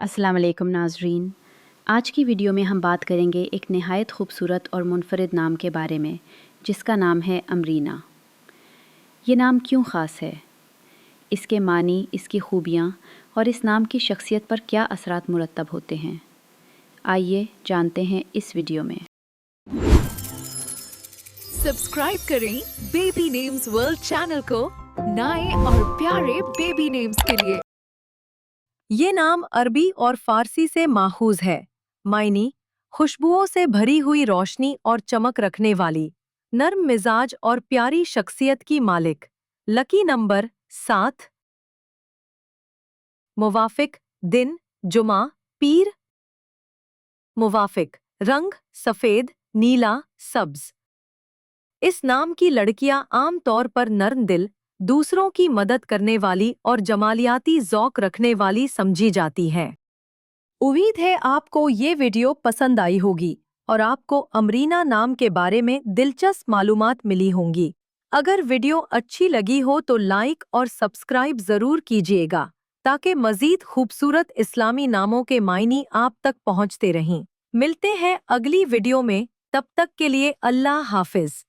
अस्सलाम वालेकुम नाज़रीन। आज की वीडियो में हम बात करेंगे एक नहायत खूबसूरत और मुनफरिद नाम के बारे में, जिसका नाम है अमरीना। ये नाम क्यों ख़ास है? इसके मानी, इसकी खूबियाँ और इस नाम की शख्सियत पर क्या असरात मुरतब होते हैं, आइए जानते हैं इस वीडियो में। सब्सक्राइब करें बेबी नेम्स वर्ल्ड चैनल को नए और प्यारे बेबी नेम्स के लिए। ये नाम अरबी और फारसी से माखूज है। मायनी खुशबुओं से भरी हुई रोशनी और चमक रखने वाली, नर्म मिजाज और प्यारी शख्सियत की मालिक। Lucky number 7। मुवाफिक दिन जुमा पीर। मुवाफिक रंग सफेद नीला सब्ज। इस नाम की लड़कियां आम तौर पर नर्म दिल, दूसरों की मदद करने वाली और जमालियाती ज़ौक रखने वाली समझी जाती हैं। उम्मीद है आपको ये वीडियो पसंद आई होगी और आपको अमरीना नाम के बारे में दिलचस्प मालूमात मिली होंगी। अगर वीडियो अच्छी लगी हो तो लाइक और सब्सक्राइब ज़रूर कीजिएगा ताकि मज़ीद खूबसूरत इस्लामी नामों के मायनी आप तक पहुंचते रहें। मिलते हैं अगली वीडियो में, तब तक के लिए अल्लाह हाफिज़।